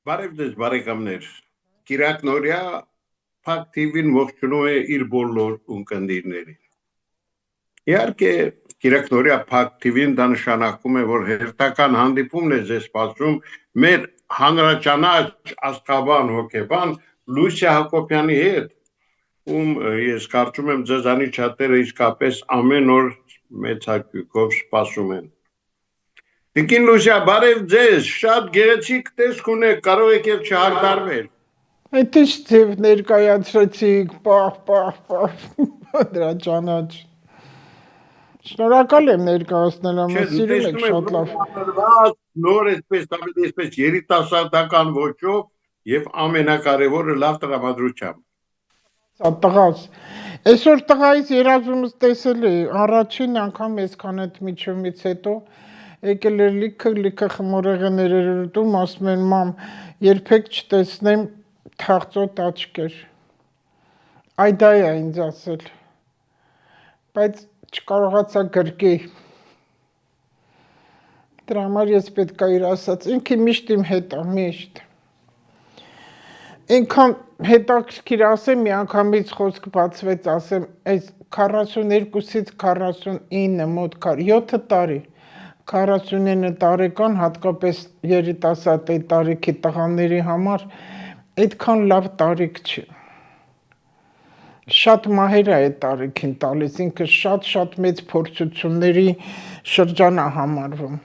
Բարև ձեզ բարեկամներ։ Կիրակնորյա Փակ TV-ն ողջունում է իր բոլոր ունկնդիրներին։ Իհարկե, Կիրակնորյա Փակ TV-ն դա նշանակում է, որ հերթական հանդիպումն է ձեզ սպասում մեր հանրաճանաչ աստղաբան հոգեբան Լուսիա Հակոբյանի հետ, ում ես կարծում եմ ձեզանից շատերը իսկապես ամեն օր մեծ հաճույքով սպասում են։ Տիկին Լուսիա, բարև ձեզ, շատ գեղեցիկ տեսք ունեք, կարող եք եւ չհարդարվել։ Այդ ինչ ձև ներկայացրեցիք, պահ, դրա ճանաչ։ Շնորհակալ եմ ներկայացնել, ամեն սիրում եք շատ լավ։ Նոր այսպես երիտասարդական ոճով եւ ամենակարևորը լավ տրամադրությամբ։ Տղաս, այսօր տղայից երազումս տեսել էի, առաջին անգամ այսքան այդ միջումից հետո եկել էր լիքը խմորեղեներ ուտում, ասում են մամ, երբեք չտեսնեմ թաղծոտ աչքեր։ Այ դա է ինձ ասել, բայց չկարողացա գրկի։ Դրա համար ես պետք է իր ասած, ինքը միշտ իմ հետ է, միշտ։ Ինքան հետաքրքիր ասեմ, մի անգամից խոսք բացվեց, ասեմ, այս 42-ից 49 մոտ 7 տարի, 49 տարեկան, հատկապես երիտասարդ այդ տարիքի տղաների համար, այդքան լավ տարիք չի։ Շատ մահեր է այդ տարիքին տալիս, ինքը շատ մեծ փորձությունների շրջան է համարվում։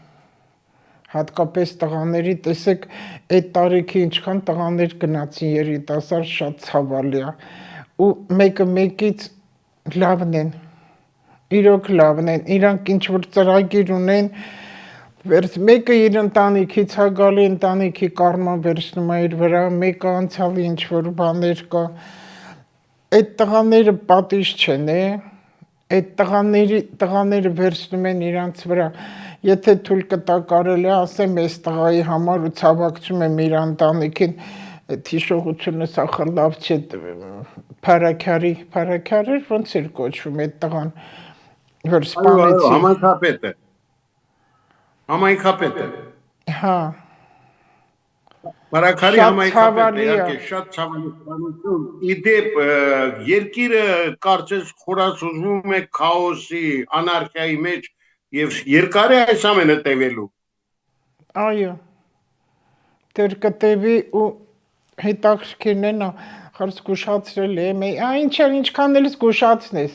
Հատկապես տղաների, տեսեք, այդ տարիքի ինչքան տղաներ գնացին երիտասարդ, շատ ցավալի է։ Ու մեկը մեկից լավն են, իրոք լավն են, իրանք ինչ-որ ծրագիր ունեն, մեկը իր ընտանիքից է գալի, ընտանիքի կառման վերցնում է իր վրա, մեկը անցյալի ինչ-որ բաներ կա։ Այդ տղաները պատիժ չեն, այդ տղաները վերցնում են իրանց վրա, եթե թույլ կտա կարելի է ասեմ այս տղայի համար ու ցավակցում եմ իր ընտանիքին, այդ հիշողությունը սա լավ չէ, Փարաքյարի, ոնց էր կոչվում այդ տղան, որ սպանեցին։ Համայնքապետը։ Հա։ Փարաքյարի համայնքապետը, իհարկե շատ ցավալի սպանություն։ Իդեպ երկիրը կարծես խորացվում է քաոսի, անարխիայի մեջ եւ երկար է այս ամենը տևելու։ Այո։ Դեռ կտևի ու հետաքրքիրն է նա զգուշացրել է, ինչքան էլ զգուշացնես,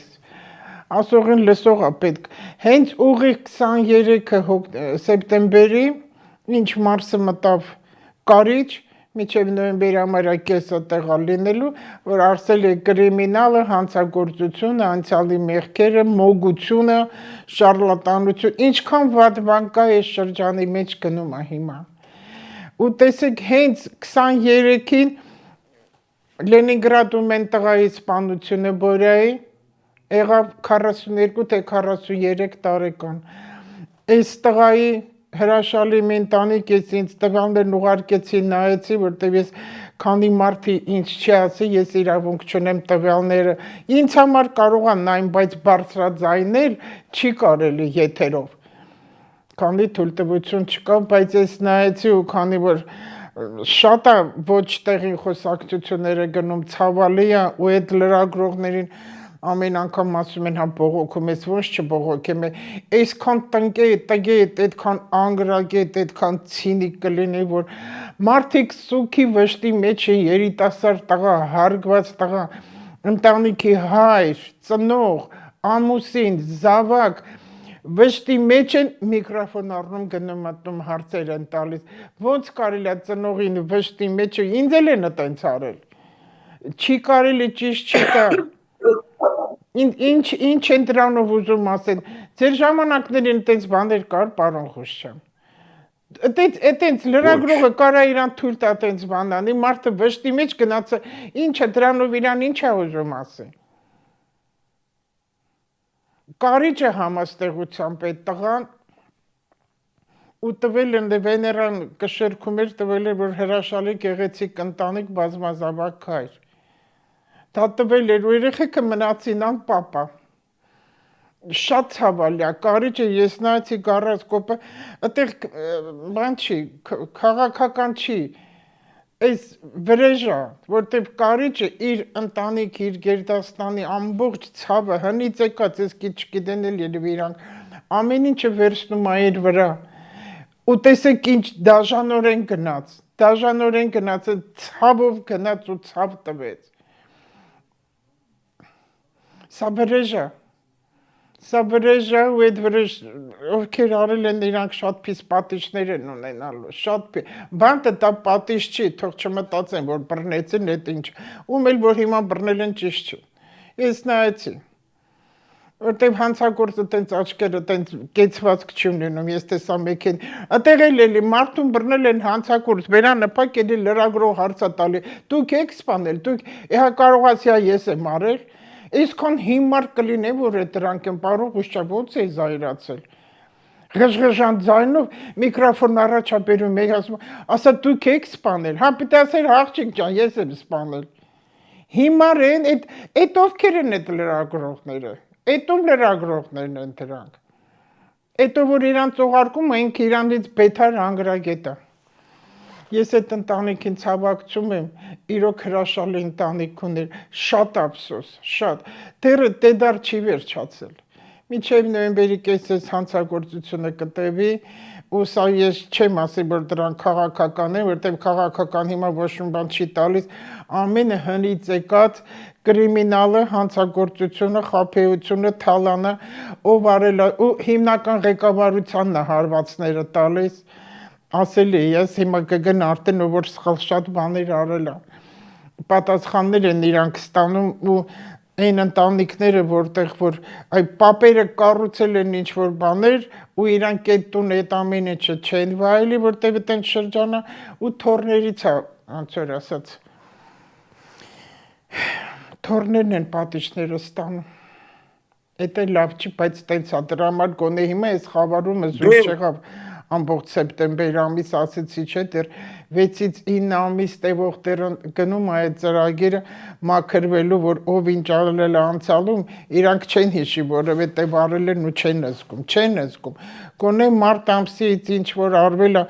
ասողին լսողա պետք։ Հենց ուղիղ 23 սեպտեմբերի, ինչ մարսը մտավ կարիճ, մինչև նոյեմբերի ամառա կեսը տեղա լինելու, որ ասել է կրիմինալը, հանցագործությունը, անցյալի մեղքերը, մոգությունը, շարլատանություն, ինչքան վատ բան կա այս շրջանի մեջ գնում է հիմա։ Ու տեսեք հենց 23-ին Լենինգրադում են տղայի սպանությունը Բորյայի, եղավ 42 թե 43 տարեկան։ Այս տղայի հրաշալի մի ընտանիք, ես ինձ տվյալներն ուղարկեցի, նայեցի, որտեղ ես քանի մարդի ինչ չի ասի, ես իրավունք չունեմ տվյալները, ինձ համար կարող եմ նայեմ, բայց բարձրաձայնել չի կարելի եթերով, քանի թույլտվություն չկա, բայց ես նայեցի ու քանի որ շատ է ոչ տեղի խոսակցությունները գնում, ցավալի է ու այդ լրագրողներին ամեն անգամ ասում են հա բողոքում ես, ոնց չբողոքեմ, այսքան տնկետ, այդքան անգրագետ, այդքան ցինիկ կլինի, որ մարդիկ սուքի վշտի մեջ են, երիտասարդ տղա, հարգված տղա, ընտանիքի հայր, ծնող, ամուսին, զավակ, վշտի մեջ են, միկրոֆոն առնում գնում մտնում հարցեր են տալիս, ոնց կարելի է ծնողին վշտի մեջ, ինձ էլ են այտենց արել, չի կարելի ճիշտ չի կա, ինչ են դրանով ուզում ասեն, ձեր ժամանակներին այտենց բաներ կար, պարոն Խուշչյան, այտենց լրագրողը կարա իրան թույլ տա այտենց բան անի, մարդը վշտի մեջ գնացը, ինչը դրանով իրան ինչ է ուզում ասեն, կարիճը համաստեղությամբ այդ տղան ու տվել են վեներան կշերքում էր, տվել էր, որ հրաշալի գեղեցիկ ընտանիք բազմազավակ հայր, դա տվել էր ու երեխեքը մնացին անպապա, շատ ցավալի է, կարիճը ես նայեցի գարասկոպը, այդտեղ բան չի, քաղաքական չի, Այս վրեժը, որտեվ կարիճը իր ընտանիք, իր գերդաստանի ամբողջ ցավը հնից եկած, ես չգիտեն էլ երևի իրանք ամեն ինչը վերցնում է իր վրա։ Ու տեսեք ինչ դաժանորեն գնաց, ցավով գնաց ու ցավ տվեց։ Սա վրեժը ու այդ վրեժ ովքեր արել են իրանք շատ փիս պատիժներ են ունենալու, շատ բանտը դա պատիժ չի, թող չմտածեն, որ բռնեցին այդ ինչ, ում էլ որ հիմա բռնել են ճիշտ չի։ Ես նայեցի, որտեվ հանցագործը տենց աչքերը տենց կեցվածք չի ունենում, ես տեսա մեկին, այդտեղ էլի մարդուն բռնել են հանցագործ, վերանպակ էլի լրագրող հարցա տալի, դուք եք սպանել, դուք իհա կարողացիա ես եմ արել, այսքան հիմար կլինի, որ դրանք են պարող ուշչա ոնց է զայրացել։ Ղժղժան ձայնով միկրոֆոն առաջաբերում մեկ ասում, ասա դուք եք սպանել, հա պիտի ասել աղջիկ ջան, ես եմ սպանել։ Հիմար են, այդ ովքեր են այդ լրագրողները, այդ ում լրագրողներն են դրանք։ Էտո որ իրանց ուղարկում են, ինքը իրանից բետար անգրագետ է։ Ես այդ ընտանիքին ցավակցում եմ, իրոք հրաշալի ընտանիք ուներ, շատ ափսոս, շատ։ Դեռ չի վերջացել։ Մինչև նոյեմբերի կեսից հանցագործությունը կտևի, ու սա ես չեմ ասի, որ դրան քաղաքական է, որտեղ քաղաքական հիմա ոչ մի բան չի տալիս, ամենը հնից եկած կրիմինալը, հանցագործությունը, խաբեությունը, թալանը, ով արել է, ու հիմնական ղեկավարությանն է հարվածները տալիս, ասելի ես հիմա կգն արդեն ով որ սխալ շատ բաներ արել է, պատասխաններ են իրանք ստանում ու այն ընտանիքները, որտեղ որ այ պապերը կառուցել են ինչ-որ բաներ ու իրանք այդ տուն այդ ամեն ինչը չեն վայելի, որտեղ այդտեղ շրջանը ու թորներից է, ոնց որ ասած, թորներն են պատիժները ստանում։ Էդ էլ լավ չի, բայց տենց է, դրա համար գոնե հիմա այս խավարումը զուր չեղավ ամբողջ սեպտեմբեր ամիս ասեցի չէ, դեռ 6-ից 9 ամիս տևող դեռ գնում է այդ ծրագիրը մաքրվելու, որ ով ինչ արել է անցյալում, իրանք չեն հիշի, որովհետև արել են ու չեն զգում։ Գոնե մարտ ամսից ինչ որ արվել է,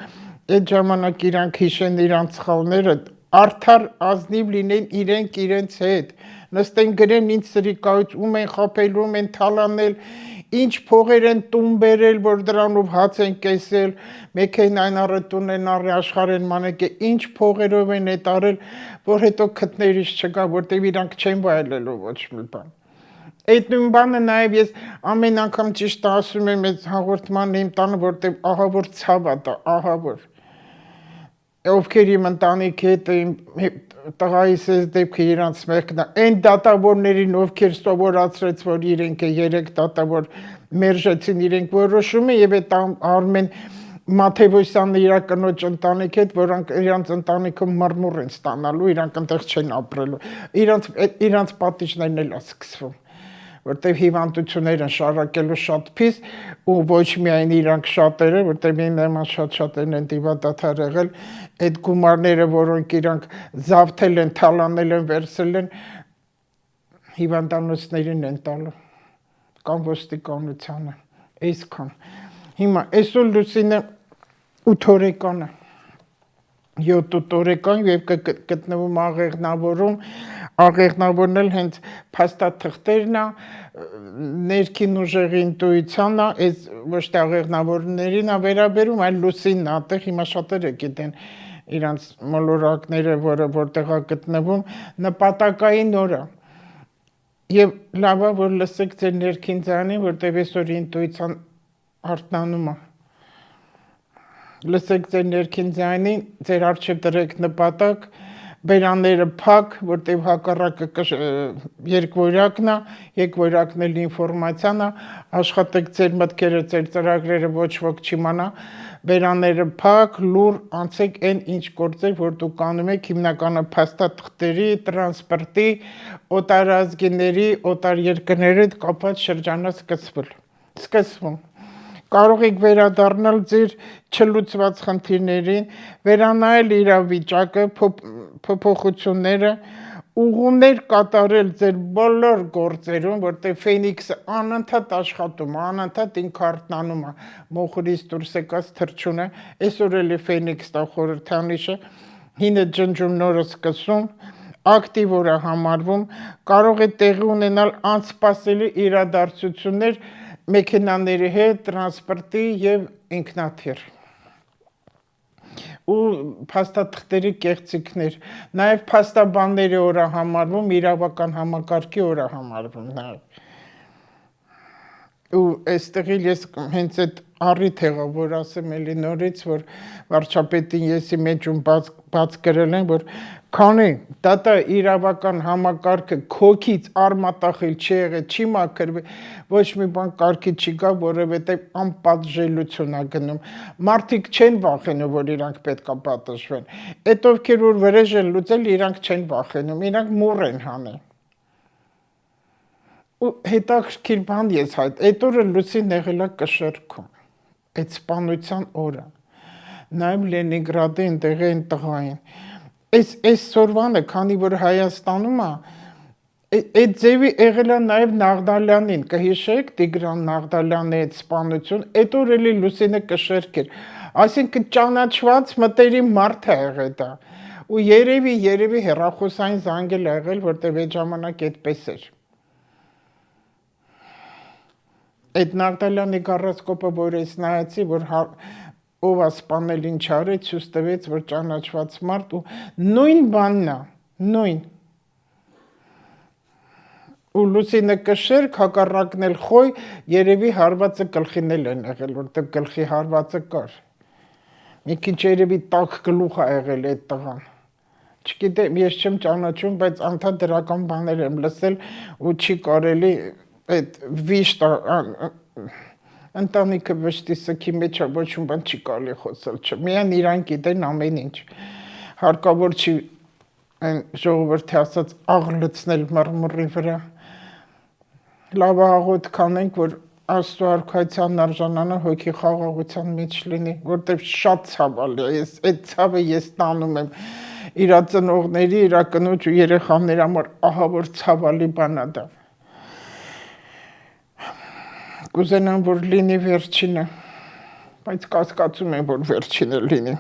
այդ ժամանակ իրանք հիշեն իրանք սխալները, արդար ազնիվ լինեն իրենց հետ, նստեն գրեն ինչ սրիկայից, ում են խաբել, ում են թալանել, ինչ փողեր են տուն բերել, որ դրանով հաց են կեսել, մեքենային առը տուն են առի աշխարհ են մանեկե, ինչ փողերով են այդ արել, որ հետո քթներից չկա, որտեղ իրանք չեն վայելելու ոչ մի բան։ Այդ նույն բանը նաև ես ամեն անգամ ճիշտ ասում եմ այս հաղորդման իմ տանը, որտեղ ահա որ ցավ է դա, ահա որ ովքեր իմ ընտանիքի հետ իմ տղայիս այս դեպքը իրանց մեղքն է, այն դատավորներին, ովքեր սովորացրեց, որ իրենք է 3 դատավոր մերժեցին իրենք որոշումը եւ այդ Արմեն Մաթեւոսյանը իր կնոջ ընտանիքի հետ, որոնք իրանց ընտանիքում մռմուռ են ստանալու, իրանք այնտեղ չեն ապրելու, իրանց պատիժներն էլ է սկսվում, որտեղ հիվանդություններ են շարակելու շատ փիս ու ոչ միայն իրանք շատերը, որտեղ նման շատ-շատերն են դիվադադար եղել, այդ գումարները, որոնք իրանք զավթել են, թալանել են, վերցրել են, հիվանդանոցներին են տալու, կամ ոստիկանությանը, այսքան։ Հիմա այսօր Լուսինը 8 օրեկան է, 7 օրեկան եւ գտնվում աղեղնավորն էլ հենց փաստաթղթերն է, ներքին ուժեղի ինտուիցիան է, այս ոչ թե աղեղնավորներին է վերաբերում, այլ Լուսինն է, այդտեղ հիմա շատերը գիտեն իրանց մոլորակները, որտեղ է գտնվում, նպատակային օրը։ Եվ լավ է, որ լսեք ձեր ներքին ձայնին, որտեղ այսօր ինտուիցիան արթնանում է։ Լսեք ձեր ներքին ձայնին, ձեր առջև դրեք նպատակ, բերանները փակ, որտեղ հակառակը երկվորյակն է, երկվորյակն էլ ինֆորմացիան է, աշխատեք ձեր մտքերը, ձեր ծրագրերը ոչ ոք չիմանա, բերանները փակ, լուր, անցեք այն ինչ գործեր, որ դուք անում եք, հիմնականը փաստաթղթերի, տրանսպորտի, օտարազգիների, օտար երկրների հետ կապված շրջանը սկսվում։ Կարող եք վերադառնալ ձեր չլուծված խնդիրներին, վերանայել իրավիճակը, փոփոխությունները, ուղուներ կատարել ձեր բոլոր գործերում, որտեղ Ֆենիքսը անընդհատ աշխատում է, անընդհատ ինքը արթնանում է, մոխրից դուրս եկած թռչունը, այսօր էլի Ֆենիքսն է խորհրդանիշը, հինը ջնջում, նորը սկսում, ակտիվ օր է համարվում, կարող է տեղի ունենալ անսպասելի իրադարձություններ մեքենաների հետ, տրանսպորտի եւ ինքնաթիռ ու փաստաթղթերի կեղծիքներ, նաև փաստաբանների օր է համարվում, իրավական համակարգի օր է համարվում նաև։ Ու այստեղ ես հենց այդ առիթ եղավ, որ ասեմ էլի նորից, որ վարչապետին եսի մեջում բաց գրել են, որ քանի դա իրավական համակարգը քոքից արմատախիլ չի եղել, չի մաքրվել, ոչ մի բան կարգի չի գա, որովհետև անպատժելություն է գնում։ Մարդիկ չեն վախենում, որ իրանք պետք է պատժվեն։ Այդ ովքեր որ վրեժ են լուծել, իրանք չեն վախենում, իրանք մուռ են հանել։ Ու հետաքրքիր բան ես հայտ, այդ օրը Լուսին եղել է Կշեռքում, այդ սպանության օրը, նաև Լենինգրադի այնտեղ են տղային։ Այս սորվանը, քանի որ Հայաստանում է, այդ ձևի եղել է նաև Նաղդալյանին, կհիշեք Տիգրան Նաղդալյանի այդ սպանություն, այդ օր էլի Լուսինը Կշեռք էր, այսինքն ճանաչված մտերիմ մարդ է եղել դա, ու երևի հեռախոսային զանգել է եղել, որտեղ այդ ժամանակ այդպես էր։ Այդ Նաղդալյանի գարասկոպը, որ ես նայեցի, որ ով է սպանել, ինչ արեց, ցույց տվեց, որ ճանաչված մարդ ու նույն բանն է, նույն։ Ու Լուսինը Կշեռք, հակառակն էլ Խոյ, երևի հարվածը գլխին էլ են եղել, որտեղ գլխի հարվածը կար։ Մի քիչ երևի տաք գլուխ է եղել այդ տղան։ Չգիտեմ, ես չեմ ճանաչում, բայց անդադ դրական բաներ եմ լսել ու չի կարելի այդ վիշտ ընտանիքը վշտի սքի մեջ է, ոչ մի բան չի կարելի խոսել, միայն իրան գիտեն ամեն ինչ, հարկավոր չի այն ժողովրդի ասած աղ լցնել մռմռի վրա, լավ աղոտ կանենք, որ Աստծո արքայության արժանանա հոգի խաղաղության մեջ լինի, որտեղ շատ ցավալի է, այդ ցավը ես տանում եմ իր ծնողների, իր կնոջ ու երեխաների համար, ահա որ ցավալի բան է դա։ Կուզենամ, որ լինի վերջինը, բայց կասկածում եմ, որ վերջինը լինի։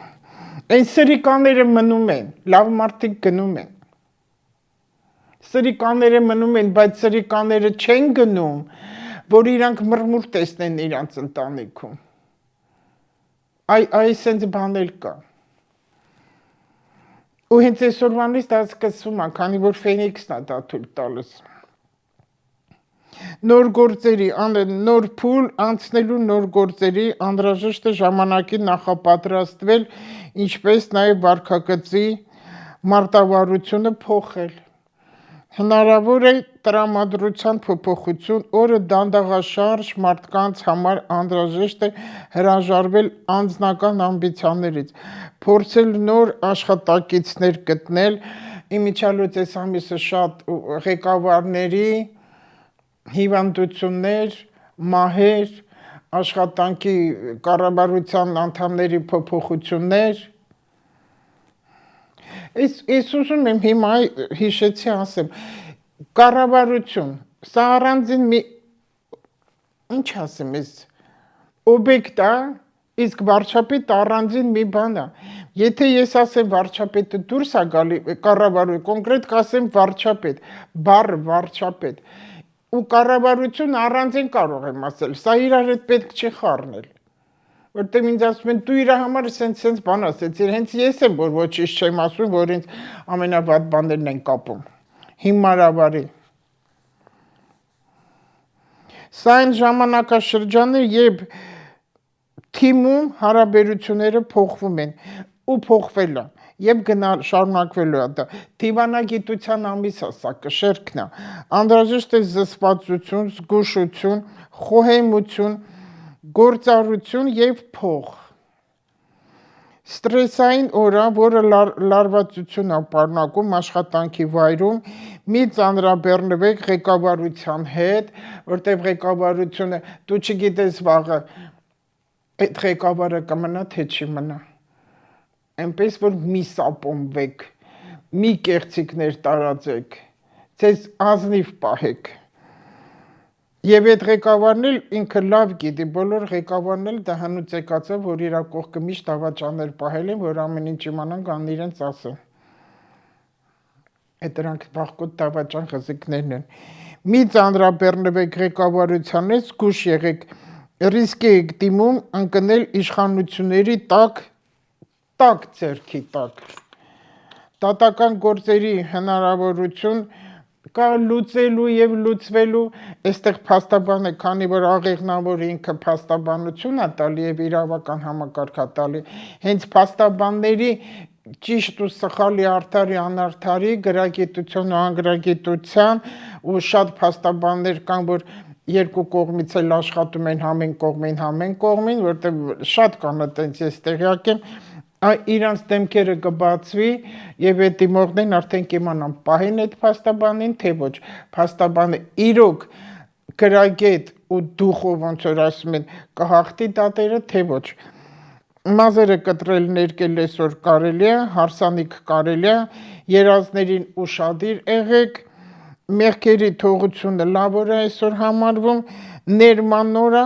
Այն սրիկաները մնում են, լավ մարդիկ գնում են։ Սրիկաները մնում են, բայց սրիկաները չեն գնում, որ իրանք մռմուր տեսնեն իրանց ընտանիքում։ Այս հենց բան էլ կա։ Ու հենց այսօրվանից դա սկսվում է, քանի որ Ֆենիքսն է դա թույլ տալիս։ Նոր գործերի, նոր փուլ անցնելու նոր գործերի անհրաժեշտ է ժամանակին նախապատրաստվել, ինչպես նաև վարքագծի մարտավարությունը փոխել։ Հնարավոր է տրամադրության փոփոխություն, օրը դանդաղաշարժ մարդկանց համար անհրաժեշտ է հրաժարվել անձնական ամբիցիաներից, փորձել նոր աշխատակիցներ գտնել, իմիջիալոց այս ամիսը շատ ղեկավարների հիվանդություններ, մահեր, աշխատանքի կառավարության անդամների փոփոխություններ։ Ես ուզում եմ հիմա հիշեցի ասեմ, կառավարություն, սա առանձին մի, ինչ ասեմ ես, օբյեկտ է, իսկ վարչապետ առանձին մի բան է։ Եթե ես ասեմ վարչապետը դուրս է գալի, կառավարություն, կոնկրետ կասեմ վարչապետ, բառը վարչապետ, ու կառավարություն առանձին կարող եմ ասել, սա իրար հետ պետք չի խառնել, որտեղ ինձ ասում են, դու իր համար սենց բան ասեցիր, հենց ես եմ, որ ոչինչ չեմ ասում, որ ինձ ամենավատ բաներն են կապում, հիմարավարի։ Սա այն ժամանակաշրջանը, երբ թիմում հարաբերությունները փոխվում են ու փոխվել է եւ շարունակվելու է դա։ Դիվանագիտության ամիս է սա, Կշեռքն է։ Անհրաժեշտ է զսպվածություն, զգուշություն, խոհեմություն, գործառություն եւ փող։ Ստրեսային օր է, որը լարվածություն է պարունակում աշխատանքի վայրում, մի ծանրաբեռնվեք ղեկավարության հետ, որտեղ ղեկավարությունը դու չգիտես վաղը այդ ղեկավարը կմնա թե չի մնա։ Այնպես որ մի սապոնվեք, մի կեղծիքներ տարածեք, ձեզ ազնիվ պահեք։ Եվ այդ ղեկավարն էլ ինքը լավ գիտի, բոլոր ղեկավարն էլ դա հնուց եկածը, որ իր կողքը միշտ դավաճաններ պահել են, որ ամեն ինչ իմանան կան իրենց ասեն։ Այդ դրանք վաղկոտ դավաճան խզիկներն են։ Մի ծանրաբեռնվեք ղեկավարության ես, զգուշ եղեք, ռիսկ եք դիմում ընկնել իշխանությունների տակ ձեռքի տակ։ Դատական գործերի հնարավորություն կա լուծելու եւ լուծվելու, այստեղ փաստաբան է, քանի որ աղեղնավոր ինքը փաստաբանություն է տալի եւ իրավական համակարգ է տալի, հենց փաստաբանների ճիշտ ու սխալի, արդարի, անարդարի, գրագիտության ու անգրագիտության ու շատ փաստաբաններ կան, որ երկու կողմից էլ աշխատում են համեն կողմին, որտեղ շատ կան այտենց ես տեղյակ եմ, իրանց դեմքերը կբացվի եւ այդ դիմողներն արդեն կիմանան պահեն այդ փաստաբանին, թե ոչ, փաստաբանը իրոք գրագետ ու դուխով ոնց որ ասում են կհաղթի դատերը, թե ոչ։ Մազերը կտրել ներկել այսօր կարելի է, հարսանիք կարելի է, երազներին ուշադիր եղեք, մեղքերի թողությունը լավ օր է այսօր համարվում, ներմանորա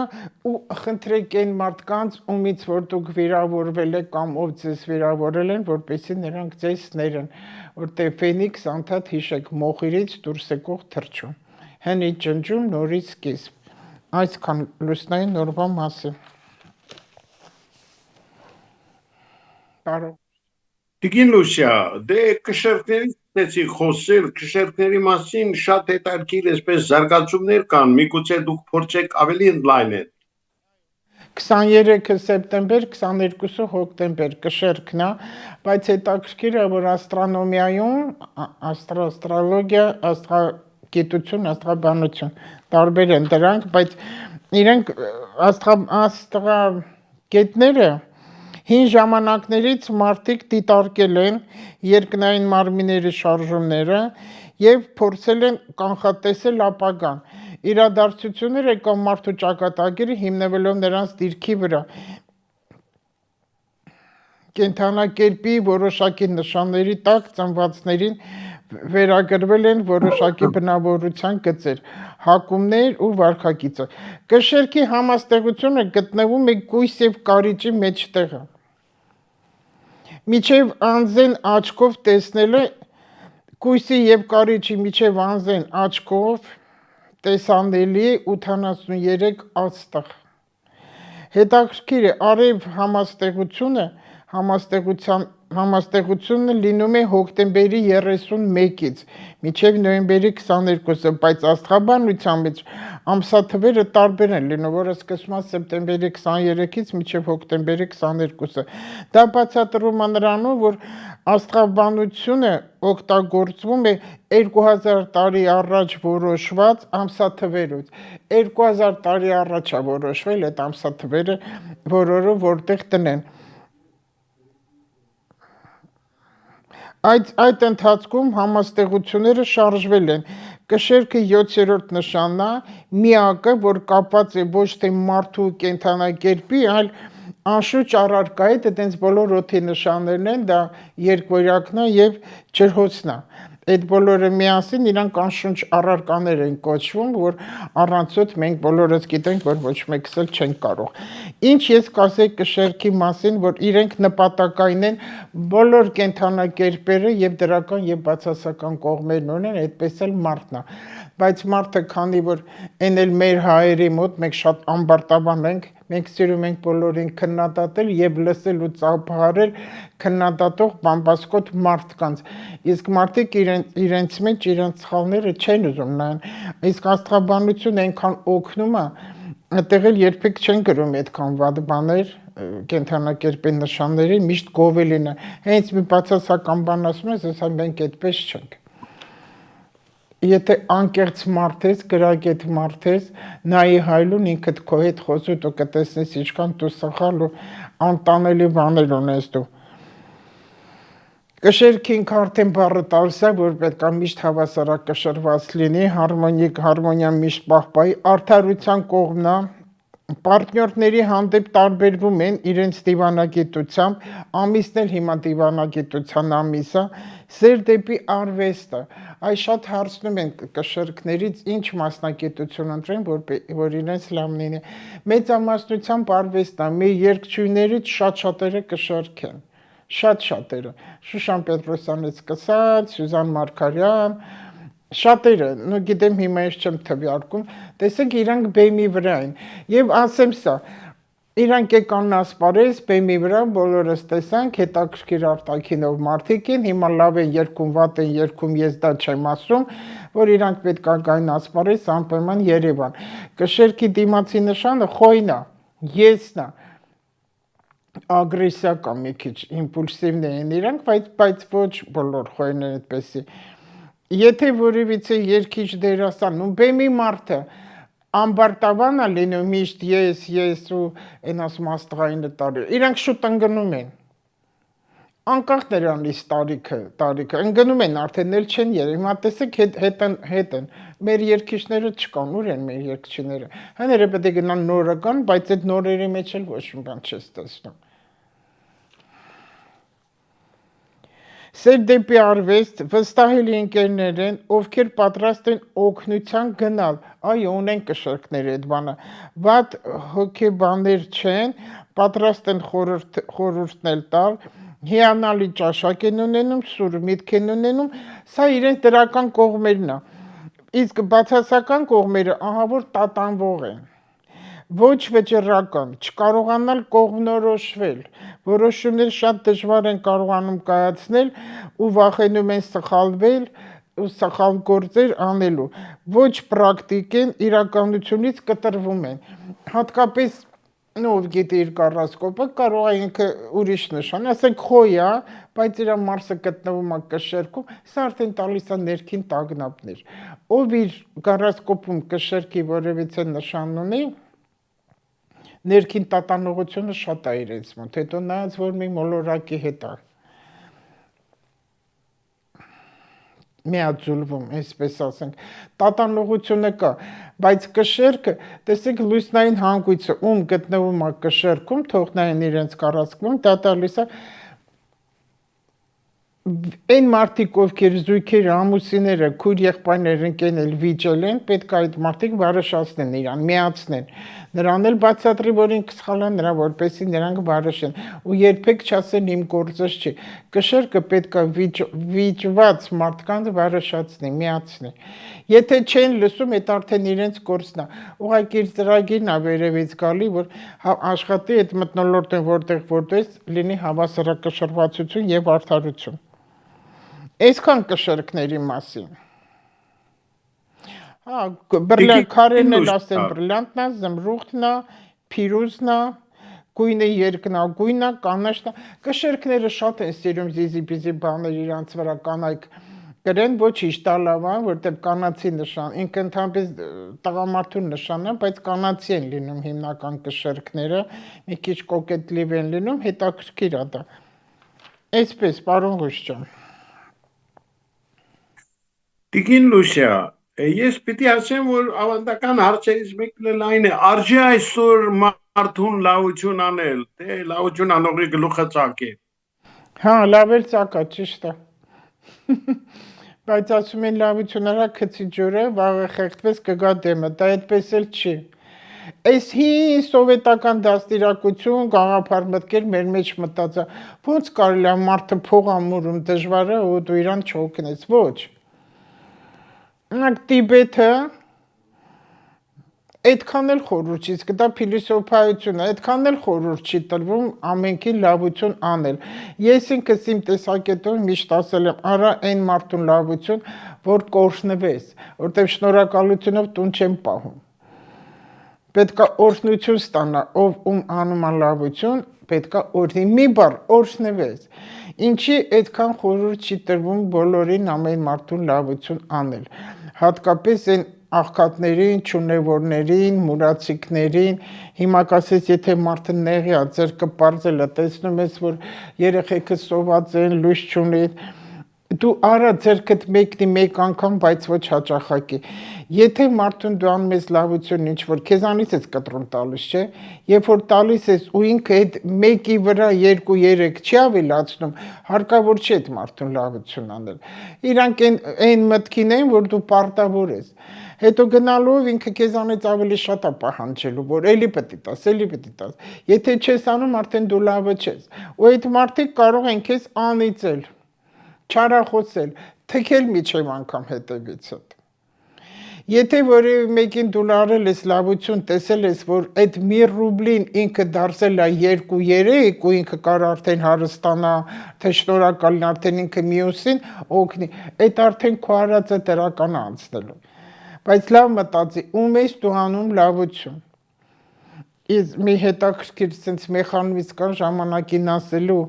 ու խնդրեք այն մարդկանց, ումից որ դուք վիրավորվել եք կամ ով ձեզ վիրավորել են, որպեսզի նրանք ձեզ ներեն, որտեղ Ֆենիքս անդադ հիշեք մոխիրից դուրս եկող թռչուն։ Հենի ջնջում նորից սկիզբ։ Այսքան լուսնային նորվա մասին։ Բարով։ Տիկին Լուսիա, դե կշերտներից տեսի խոսել, կշերտների մասին շատ հետաքրքիր այսպես զարգացումներ կան, միգուցե դուք փորձեք ավելի ընդլայնել։ 23 սեպտեմբեր, 22 հոկտեմբեր կշերքն է, բայց հետաքրքիր է, որ աստրոնոմիայում, աստրոլոգիա, աստղագիտություն, աստղաբանություն տարբեր են դրանք, բայց իրենք աստղագետները հին ժամանակներից մարդիկ դիտարկել են երկնային մարմինների շարժումները եւ փորձել են կանխատեսել ապագան։ Իրադարձությունները կամ մարդու ճակատագիրը հիմնվելով նրանց դիրքի վրա։ Կենդանակերպի որոշակի նշանների տակ ծնվածներին վերագրվել են որոշակի բնավորության գծեր, հակումներ ու վարքագիծը։ Կշերքի համաստեղությունը գտնվում է կույս եւ կարիճի մեջտեղը։ Միջև անձեն աչքով տեսնելը կույսի եւ կարիճի միջև անձեն աչքով տեսանելի է 83 աստղ։ Հետաքրքիր է, արև համաստեղությունը լինում է հոկտեմբերի 31-ից մինչև նոյեմբերի 22-ը, բայց աստղաբանության մեջ ամսաթվերը տարբեր են լինում, որը սկսվում է սեպտեմբերի 23-ից մինչև հոկտեմբերի 22-ը։ Դա բացատրվում է նրանով, որ աստղաբանությունը օգտագործվում է 2000 տարի առաջ որոշված ամսաթվերից։ 2000 տարի առաջ է որոշվել այդ ամսաթվերը, որը որտեղ տնեն։ Այդ ընթացքում համաստեղությունները շարժվել են։ Կշերքը 7-րդ նշանն է, միակը, որ կապված է ոչ թե մարդու կենդանակերպի, այլ անշուչ առարկայի, այտենց բոլոր օդի նշաններն են, դա երկվորյակն է եւ ջրհոսն է։ Այդ բոլորը միասին իրանք անշունչ առարկաներ են կոչվում, որ առանց մենք բոլորս գիտենք, որ ոչ մեկս էլ չենք կարող։ Ինչ ես կասեի կշերքի մասին, որ իրենք նպատակային են բոլոր կենդանակերպերը եւ դրական եւ բացասական կողմերն ունեն, այդպես էլ մարդն է։ Բայց մարդը, քանի որ այն էլ մեր հայերի մոտ մենք շատ ամբարտավան ենք, մենք սիրում ենք բոլորին քննադատել եւ լսել ու ծափահարել քննադատող բամբասկոտ մարդկանց։ Իսկ մարդիկ իրենց մեջ իրենց սխալները չեն ուզում նայեն։ Իսկ աստղաբանությունը այնքան օգնում է, այդտեղ էլ երբեք չեն գրում այդքան վատ բաներ, կենդանակերպի նշանների, միշտ գովելին է։ Հենց մի բացասական բան ասում ես, ասա մենք այդպես չենք։ Եթե անկեղծ մարդ ես, գրագետ մարդ ես, նայի հայլուն ինքդ քո հետ խոսու դու կտեսնես ինչքան դու սխալ ու անտանելի բաներ ունես դու։ Կշերքին արդեն բառը տալիս է, որ պետք է միշտ հավասարակշռված լինի, հարմոնիան միշտ պահպանի, արդարության կողմն է, Պարտներների հանդեպ տարբերվում են իրենց դիվանագիտությամբ, ամիսն էլ հիմա դիվանագիտության ամիս է, սեր դեպի արվեստը, այս շատ հարցնում են կշեռքներից ինչ մասնագիտություն ընտրեն, որ իրենց լավ լինի, մեծամասնությամբ արվեստն է, մեր երգչուհիներից շատ շատերը կշեռք են, շատ շատերը, Շուշան Պետրոսյանից սկսած, Սյուզան Մարգարյան, շատերը, նո գիտեմ հիմա ես չեմ թվարկում, տեսեք իրանք բեմի վրա են, և ասեմ սա, իրանք եկան ասպարեզ, բեմի վրա բոլորս տեսանք, հետաքրքիր արտաքինով մարդիկ են, հիմա լավ են երգում, վատ են երգում, ես դա չեմ ասում, որ իրանք պետք է գային ասպարեզ, անպայման Երևան, կշեռքի դիմացի նշանը խոյն է, եսն է, ագրեսիա կա մի քիչ, իմպուլսիվն են իրանք, բայց ոչ բոլոր խոյն են այդպեսի, եթե որևիցե երգիչ դերասան, ու բեմի մարդը ամբարտավան է լինում միշտ ես ու են ասում աստղայինը տարի, իրանք շուտ ընկնում են, անկախ նրանից տարիքը, ընկնում են արդեն էլ չեն երևի, հիմա տեսեք հետ են, մեր երգիչները չկան, ուր են մեր երգչիները, հները պետք է գնան նորը կան, բայց այդ նորերի մեջ էլ ոչ մի բան չես տեսնում։ Սեր դեպի արվեստ վստահելի ընկերներ են, ովքեր պատրաստ են օգնության գնալ, այո, ունեն կշեռքներ այդ բանը, վատ հոգեբաններ չեն, պատրաստ են խորհուրդներ տալ, հիանալի ճաշակ են ունենում, սուր միտք են ունենում, սա իրենց դրական կողմերն է, իսկ բացասական կողմերը ահա որ տատանվող են, ոչ վճռական, չկարողանալ կողմնորոշվել, որոշումներ շատ դժվար են կարողանում կայացնել ու վախենում են սխալվել ու սխալ գործեր անելու, ոչ պրակտիկ են, իրականությունից կտրվում են, հատկապես ով գիտի իր կառասկոպը, կարող է ինքը ուրիշ նշան, ասենք խոյ է, բայց իր մարսը գտնվում է կշեռքում, սա արդեն տալիս է ներքին տագնապներ, ով իր կառասկոպում կշեռքի որևիցե նշան ունի, ներքին տատանողությունը շատ է իրենց մոտ, հետո նայած, որ մի մոլորակի հետ է միաձուլվում, այսպես ասենք, տատանողությունը կա, բայց կշեռքը, տեսեք լույսնային հանգույցը, ում գտնվում է կշեռքում, թողնային իրենց կառասկոպում, դա տալիս է այն մարդիկ, ովքեր զույգերը, ամուսինները, քույր եղբայրներ ընկերներ վիճել են, պետք է այդ մարդիկ բարոշացնեն իրան, միացնեն, նրան էլ բացատրի, որ ինքը սխալ է, նրա որպեսզի նրանք բարոշեն, ու երբեք չասեն իմ գործս չի, կշեռքը պետք է վիճված մարդկանց բարոշացնի, միացնի, եթե չեն լսում, այդ արդեն իրենց գործն է, ուղղակի իր ծրագիրն է վերևից գալի, որ աշխատի այդ մթնոլորտին որտեղ լինի հավասարակշռվածություն եւ արդարություն։ Այսքան կշեռքների մասին։ Քարերն էլ ասեմ բրիլյանտն է, զմրուխտն է, փիրուզն է, գույնը երկնագույնն է, կանաչն է, կշեռքները շատ են սիրում զիզի-բիզի բաներ իրանց վրա կանայք կրեն, ոչինչ դա լավ է, որտեղ կանացի նշան, ինքը ընդհանրապես տղամարդու նշան է, բայց կանացի են լինում հիմնական կշեռքները, մի քիչ կոկետլիվ են լինում, հետաքրքիր է դա։ Այսպես, պարոն Ղուշջան։ Տիկին Լուսիա, ես պիտի ասեմ, որ ավանդական հարցերից մեկն էլ այն է, արժե այսօր մարդուն լավություն անել, թե լավություն անողի գլուխը ծակի։ Հա, լավ էլ ծակա, ճիշտ է։ Բայց ասում են լավություն արա քցի ջուրը, վաղը խեղդվես կգա դեմը, դա այդպես էլ չի։ Այս հին սովետական դաստիարակություն, գաղափար մտքեր մեր մեջ մտած է, ոնց կարելի է մարդը փող ամուրում դժվար է ու դու իրան չօգնես, ոչ։ Տիբեթը այդքան էլ խորհուրդ չի, իսկ դա փիլիսոփայություն է, այդքան էլ խորհուրդ չի տրվում ամենքին լավություն անել։ Ես ինքս իմ տեսակետով միշտ ասել եմ, արա այն մարդուն լավություն, որ կօրհնվես, որտեղ շնորհակալությունով տուն չեմ պահում։ Պետք է օրհնություն ստանա, ով ում անում է լավություն, պետք է օրհնի, մի բառ օրհնվես։ Ինչի այդքան խորհուրդ չի տրվում բոլորին ամեն մարդուն լավություն անել։ Հատկապես այն աղքատներին, չունևորներին, մուրացիկներին, հիմա կասես, եթե մարդը նեղի է, ձեռքը պարզել է, տեսնում ես, որ երեխեքը սոված են, լույս չունեն, դու արա ձերքդ մեկնի մեկ անգամ, բայց ոչ հաճախակի։ Եթե մարդուն դու անում ես լավություն ինչ-որ, քեզանից ես կտրում տալիս, չէ։ Երբ որ տալիս ես ու ինքը այդ մեկի վրա 2-3 չի ավելացնում, հարկավոր չի այդ մարդուն լավություն անել։ Իրանք այն մտքին են, որ դու պարտավոր ես։ Հետո գնալով ինքը քեզանից ավելի շատ է պահանջելու, որ էլի պետք է տաս, էլի պետք է տաս։ Եթե չես անում, արդեն դու լավը չես։ Ու այդ մարդիկ կարող են քեզ անիծել, չարախոսել, թքել միջև անգամ հետևիցդ։ Եթե որևէ մեկին դու արել ես լավություն, տեսել ես, որ այդ մի ռուբլին ինքը դարձել է 2-3 ու ինքը կարող արդեն հարստանա, թե շնորհակալն արդեն ինքը մյուսին օգնի, այդ արդեն քո արածը դրական է անցնելու։ Բայց լավ մտածի, ում ես դու անում լավություն։ Ես մի հետաքրքիր sense մեխանիզմ կա ժամանակին ասելու,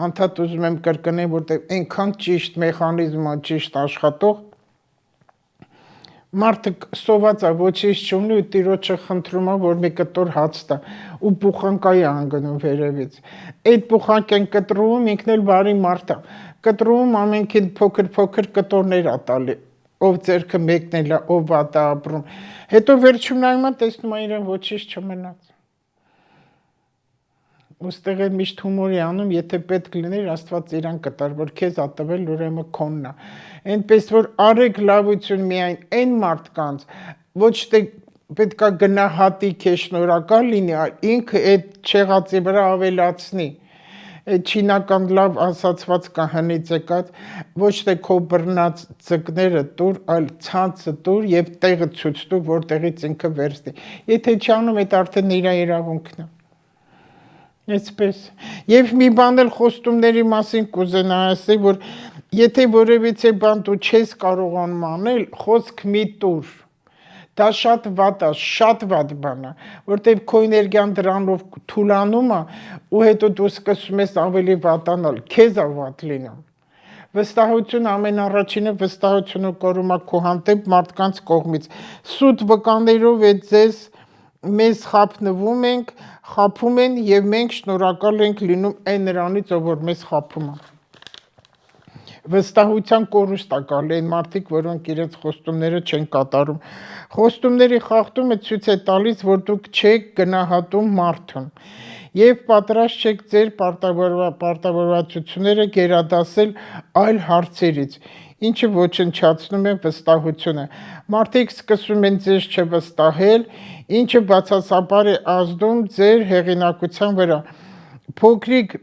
անդադ ուզում եմ կրկնել, որտեղ այնքան ճիշտ մեխանիզմը, ճիշտ աշխատող, մարդը սոված է, ոչինչ չունի ու տիրոջը խնդրում է, որ մի կտոր հաց տա ու բուխանկայի անգնում վերևից։ Այդ բուխանկ են կտրում, ինքն էլ բարի մարդ է։ Կտրում ամենքին փոքր կտորներ է տալի, ով ձերքը մեկնել է, ով վատ է ապրում։ Հետո վերջում նայում է, տեսնում է իրեն ոչինչ չմնաց։ Ոստեղ է միշտ հումորի անում, եթե պետք լիներ, Աստված իրան կտար, որ քեզ ա տվել, ուրեմն քոնն է։ Այնպես որ արեք լավություն միայն այն մարդկանց, ոչ թե պետքա գնահատի քեզ շնորհակալ լինի, այլ ինքը այդ չեղածի վրա ավելացնի։ Այդ չինական լավ ասացված կա հնից եկած, ոչ թե քո բռնած ձկները տուր, այլ ցանցը տուր եւ տեղը ցույց տուր, որտեղից ինքը վերցնի։ Եթե չանում, այդ արդեն իր իրավունքն է։ Այսպես։ Եվ մի բան էլ խոստումների մասին կուզենայի ասել, որ եթե որևիցե բան դու չես կարողանում անել, խոսք մի տուր։ Դա շատ վատ է, շատ վատ բան է, որտեղ քո էներգիան դրանով թուլանում է ու հետո դու սկսում ես ավելի վատանալ, քեզ է վատ լինում։ Վստահություն ամենառաջինը վստահությունը կորում է քո հանդեպ մարդկանց կողմից։ Սուտ վկաներով է ձեզ մեզ խափնվում ենք, խափում են եւ մենք շնորհակալ ենք լինում այն նրանից, ով որ մեզ խափում է։ Վստահության կորուստ է գալի այն մարդիկ, որոնք իրենց խոստումները չեն կատարում։ Խոստումների խախտումը ցույց է տալիս, որ դուք չեք գնահատում մարդուն եւ պատրաստ չեք ձեր պարտավորվածությունները գերադասել այլ հարցերից, ինչը ոչնչացնում է վստահությունը։ Մարդիկ սկսում են ձեզ չվստահել, ինչը բացասաբար է ազդում ձեր հեղինակության վրա։ Փոքրիկ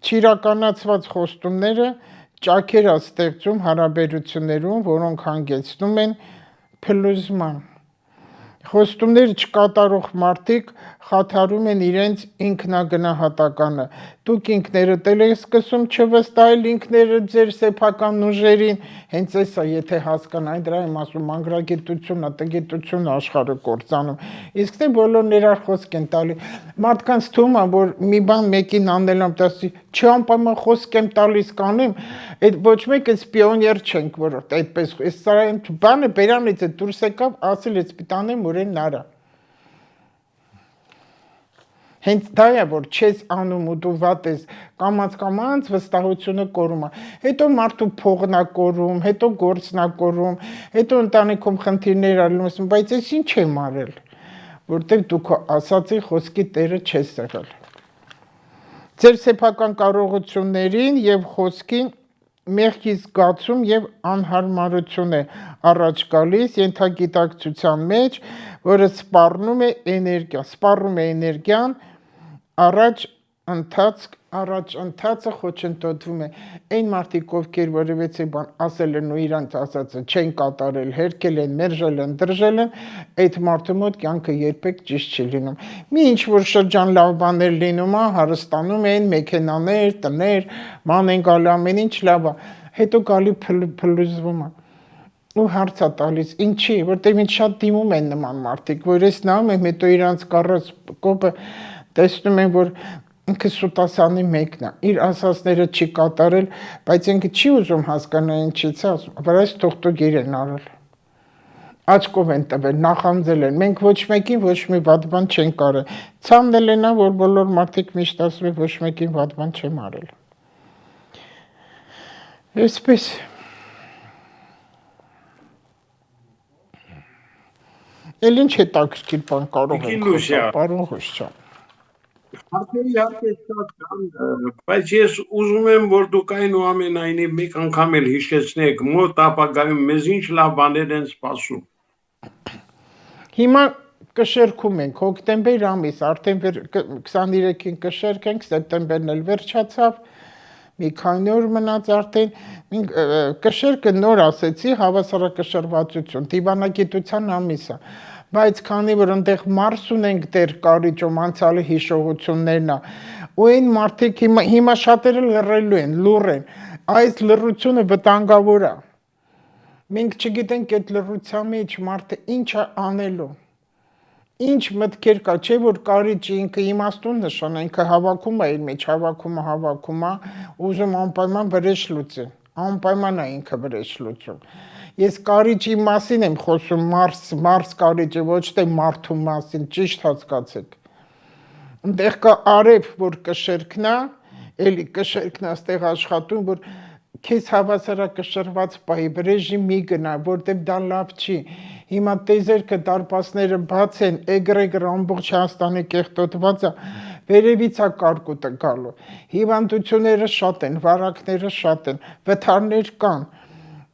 չիրականացված խոստումները ճաքեր է ստեղծում հարաբերություններում, որոնք հանգեցնում են փլուզման։ Խոստումներ չկատարող մարդիկ խաթարում են իրենց ինքնագնահատականը։ Դուք ինքներդ էլ եք սկսում չվստահել ինքներդ ձեր սեփական ուժերին, հենց էսա, եթե հասկանային, դրա եմ ասում, մանրագիտությունն է, տգիտությունն աշխարհը կործանում։ Իսկ թե բոլորն իրար խոսք են տալի։ Մարդկանց թվում է, որ մի բան մեկին անել եմ, դասի, չանպայման խոսք եմ տալիս կանեմ, այդ ոչ մեկ էս պիոներ չենք, որ այդպես էս սարային բանը բերանից է դուրս եկավ, ասել էս պիտանեմ ուրեն նարա։ Հենց դա է, որ չես անում ու դու վատ ես, կամաց վստահությունը կորում է։ Հետո մարդու փողն է կորում, հետո գործն է կորում, հետո ընտանիքում խնդիրներ ալնում ես, բայց ես ինչ եմ արել, որտեղ դու քո ասացի խոսքի տերը չես եղել։ Ձեր սեփական կարողություններին եւ խոսքին մեղքի զգացում եւ անհարմարություն է առաջ գալիս ենթագիտակցության մեջ, որը սպառնում է էներգիան, առաջընթացը խոչընդոտվում է։ Այն մարդիկ, ովքեր որևէ բան ասել են ու իրանց ասածը չեն կատարել, հերքել են, մերժել են, դրժել են, այդ մարդու մոտ կյանքը երբեք ճիշտ չի լինում։ Մի ինչ-որ շրջան լավ բաներ լինում է, հարստանում են, մեքենաներ, տներ, ման են գալու, ամեն ինչ լավ է, հետո գալի փլուզվում է։ Ու հարց է տալիս, ինչի, որտեղ ինձ շատ դիմում են նման մարդիկ, որ ես նայում եմ, հետո իրանց կառած կոպը տեսնում եմ, որ ինքը սուտասանի մեկն է, իր ասածները չի կատարել, բայց ինքը չի ուզում հասկանալ ինչից է, ասում, վրայից թողտուգիր են արել։ Աչքով են տվել, նախանձել են, մենք ոչ մեկին ոչ մի վատ բան չենք արել։ Ցավն է նա, որ բոլոր մարդիկ միշտ ասում են ոչ մեկին վատ բան չեմ արել։ Այսպես Էլ ինչ հետաքրքիր բան կարող Տիկին ենք Լուսիա, խոսալ, պարոն Ղուշչյան։ հարցերը իհարկե շատ կան, բայց ես ուզում եմ, որ դուք այնուամենայնիվ մեկ անգամ էլ հիշեցնեք, մոտ ապագայում մեզ ինչ լավ բաներ են սպասում։ Հիմա կշերքում ենք հոկտեմբեր ամիս, արդեն 23-ին կշերքենք, սեպտեմբերն էլ վերջացավ, մի քանի օր մնաց արդեն, կշերքը նոր ասեցի, հավասարակշռվածություն, դիվանագիտության ամիսը, բայց քանի որ այնտեղ մարս ունենք դեր կարիճում անցյալի հիշողություններն է, ու այն մարդիկ հիմա շատերը լռելու են, լուռ են, այս լռությունը վտանգավոր է։ Մենք չգիտենք այդ լռության մեջ մարդը ինչ է անելու, ինչ մտքեր կա, չէ որ կարիճը ինքը իմաստուն նշան, ինքը հավաքում է իր մեջ, հավաքում է, ուզում անպայման վրեժ լուծի, անպայման է ինքը վրեժ լուծում։ Ես կարիճի մասին եմ խոսում, մարս կարիճը, ոչ թե մարդու մասին, ճիշտ հասկացեք։ Այնտեղ կա արև, որ կշերքն է, էլի կշերքն է ստեղ աշխատում, որ քեզ հավասարակշռված պահի վրեժի մի գնա, որտեղ դա լավ չի։ Հիմա տեզերքը դարպասները բաց են, էգրեգր ամբողջ Հայաստանի կեղտոտված է, վերևից է կարկուտը գալու։ Հիվանդությունները շատ են, վարակները շատ են, վթարներ կան,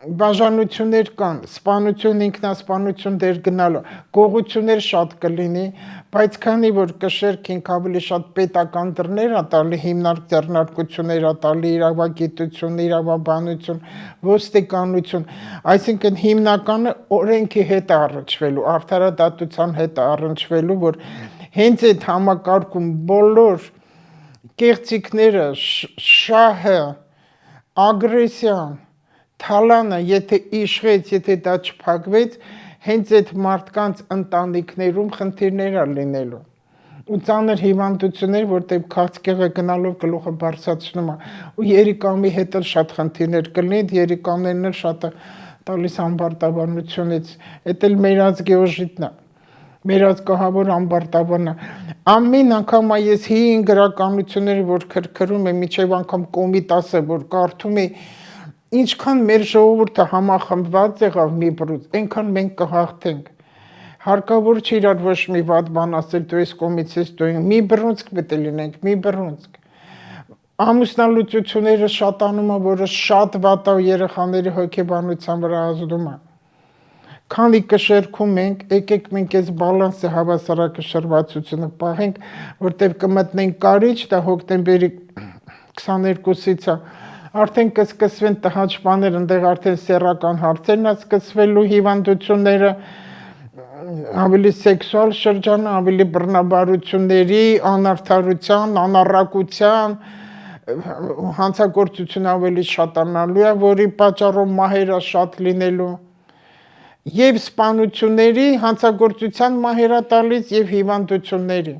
բաժանություններ կան, սպանություն, ինքնասպանություն դեր գնալու, գողություններ շատ կլինի, բայց քանի որ կշերքինք ավելի շատ պետական դռներ ա տալի, հիմնարկ ձեռնարկություններ ա տալի, իրավագիտություն, իրավաբանություն, ոստիկանություն, այսինքն հիմնականը օրենքի հետ է առնչվելու, արդարադատության հետ է առնչվելու, որ հենց այդ համակարգում բոլոր կեղծիքները, շահը, ագրեսիան, թալանը, եթե իշխեց, եթե դա չփակվեց, հենց այդ մարդկանց ընտանիքներում խնդիրներ է լինելու։ Ու ծանր հիվանդություններ, որտեղ քաղցկեղը գնալով գլուխը բարձրացնում է, ու երիկամի հետ էլ շատ խնդիրներ կլինի, երիկամներն էլ շատ տալիս ամբարտավանությունից, այդ էլ մեր ազգի օժիտն է, մեր ազգահավոր ամբարտավանն է։ Ամեն անգամ ես հին գրականությունները, որ քրքրում եմ, մինչև անգամ կոմիտասը, որ կարդում եմ, ինչքան մեր ժողովուրդը համախմբված եղավ մի բրուց, այնքան մենք կհաղթենք։ Հարկավոր չի իրար ոչ մի վատ բան ասել, դու ես կողմից ես դու, մի բռունցք պետք է լինենք, մի բռունցք։ Ամուսնալուծությունները շատանում է, որը շատ վատ է երեխաների հոգեբանության վրա ազդում է։ Քանի կշերքում ենք, եկեք մենք այս բալանսը հավասարակշռվածությունը պահենք, որտեղ կմտնենք կարիճ, դա հոկտեմբերի 22-ից է, արդեն կսկսվեն տհաճ բաներ, այնտեղ արդեն սեռական հարցերն է սկսվելու, հիվանդությունները, ավելի սեքսուալ շրջանը, ավելի բռնաբարությունների, անարդարության, անառակության, հանցագործություն ավելի շատանալու է, որի պատճառով մահերը շատ լինելու, եւ սպանությունների, հանցագործության մահերա տալիս եւ հիվանդությունների։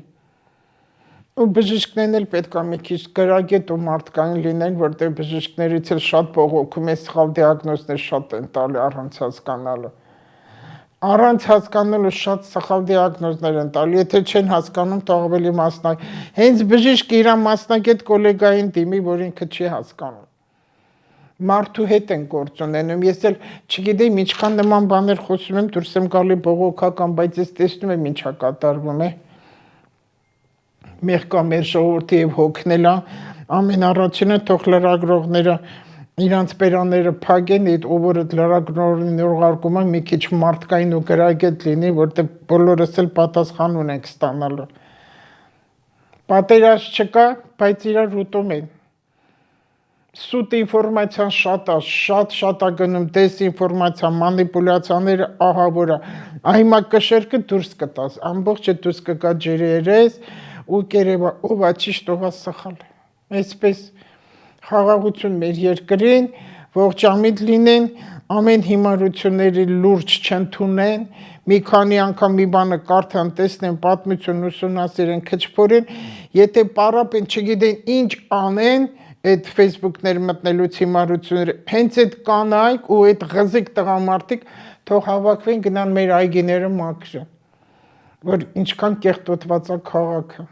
Ու բժիշկներն էլ պետք է մի քիչ գրագետ ու մարդկային լինեն, որտեղ բժիշկներից էլ շատ բողոքում է, սխալ դիագնոզներ շատ են տալի առանց հասկանալու։ Առանց հասկանալու շատ սխալ դիագնոզներ են տալի, եթե չեն հասկանում, то ավելի մասնագետ։ Հենց բժիշկը իր մասնագետ գոլեգային դիմի, որ ինքը չի հասկանում։ Մարդու հետ են գործ ունենում, ես էլ չգիտեմ ինչքան նման բաներ խոսում եմ, դուրս եմ գալի բողոքական, բայց ես տեսնում եմ ինչա կատարվում է։ Մեղքա մեր ժողովրդի եւ հոգնելա, ամեն առաջինը թող լրագրողները իրանց բերաները փակեն, այդ ով որ լրագրողին ուղարկում է մի քիչ մարդկային ու գրագետ լինի, որտեղ բոլորս էլ պատասխան ունենք ստանալու։ Պատերազմ չկա, բայց իրար ուտում են։ Սուտ ինֆորմացիան շատ է գնում, դեսինֆորմացիա, մանիպուլյացիաները ահավոր է։ Հիմա կշերքը դուրս կտաս, ամբողջը դուրս կգա ջրերես ու կերևա, ով է ճիշտ, ով է սխալ։ Այսպես խաղաղություն մեր երկրին, ողջամիտ լինեն, ամեն հիմարությունների լուրջ չընդունեն, մի քանի անգամ մի բանը կարդան, տեսնեն, պատմություն ուսումնասիրեն, քչփորեն, եթե պարապեն, չգիտեն ինչ անեն, այդ Facebook-ներ մտնելուց հիմարությունները, հենց այդ կանայք ու այդ ղզիկ տղամարդիկ թող հավաքվեն գնան մեր այգիները մաքրեն, որ ինչքան կեղտոտված է քաղաքը։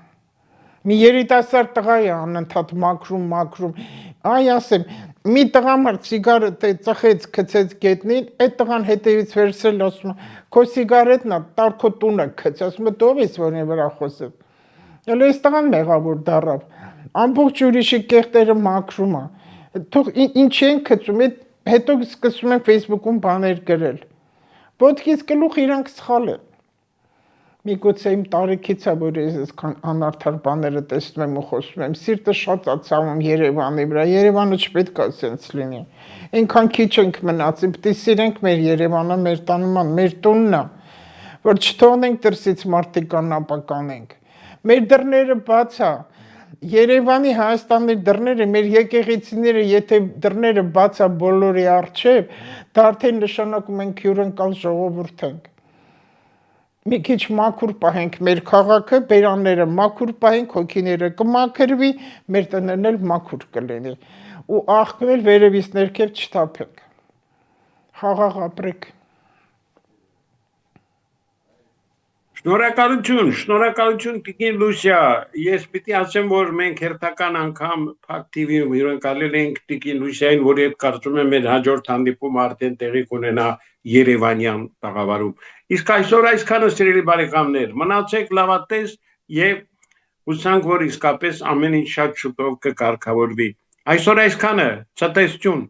Մի երիտասարդ տղա է անընդհատ մաքրում, Այ ասեմ, մի տղամարդ սիգարետ ծխեց, գցեց գետնին, այդ տղան հետևից վերցրել ասում է, քո սիգարետն է, տար քո տունը գց, ասում է, դու ես որի վրա խոսել։ Էլ այս տղան մեղավոր դառավ։ Ամբողջ ուրիշի կեղտերը մաքրում է։ Թող ինչ են գցում, հետո սկսում են Facebook-ում բաներ գրել։ Ոտքից գլուխ իրանք սխալ են։ Միգուցե իմ տարիքից է, որ ես այսքան անարդար բաները տեսնում եմ ու խոսում եմ, սիրտը շատ է ցավում Երևանի վրա, Երևանը չպետք է սենց լինի, այնքան քիչ ենք մնացել, պետք է սիրենք մեր Երևանը, մեր տանման, մեր տունն է, որ չթողնենք դրսից մարդիկ անապականենք, մեր դռները բաց է, Երևանի Հայաստանի դռները, մեր եկեղեցիները, եթե դռները բաց է բոլորի առջև, դա արդեն նշանակում ենք հյուրընկալ ժողովուրդ ենք։ Մի քիչ մաքուր պահենք մեր քաղաքը, բերանները մաքուր պահենք, հոգիները կմաքրվի, մեր տներն էլ մաքուր կլինի ու աղքնել վերևից ներքև չթափենք։ Խաղաղ ապրեք։ Շնորհակալություն Տիկին Լուսիա, ես պիտի ասեմ, որ մենք հերթական անգամ Փակ TV-ում հյուրընկալել ենք Տիկին Լուսիային, որի հետ կարծում եմ մեր հաջորդ հանդիպումը արդեն տեղի կունենա Երևանյան տաղավարում։ Իսկ այսօր այսքանը, սիրելի բարեկամներ, մնացեք լավատես եւ հուսանք, որ իսկապես ամեն ինչ շատ շուտով կկարգավորվի։ Այսօր այսքանը, ցտեսություն։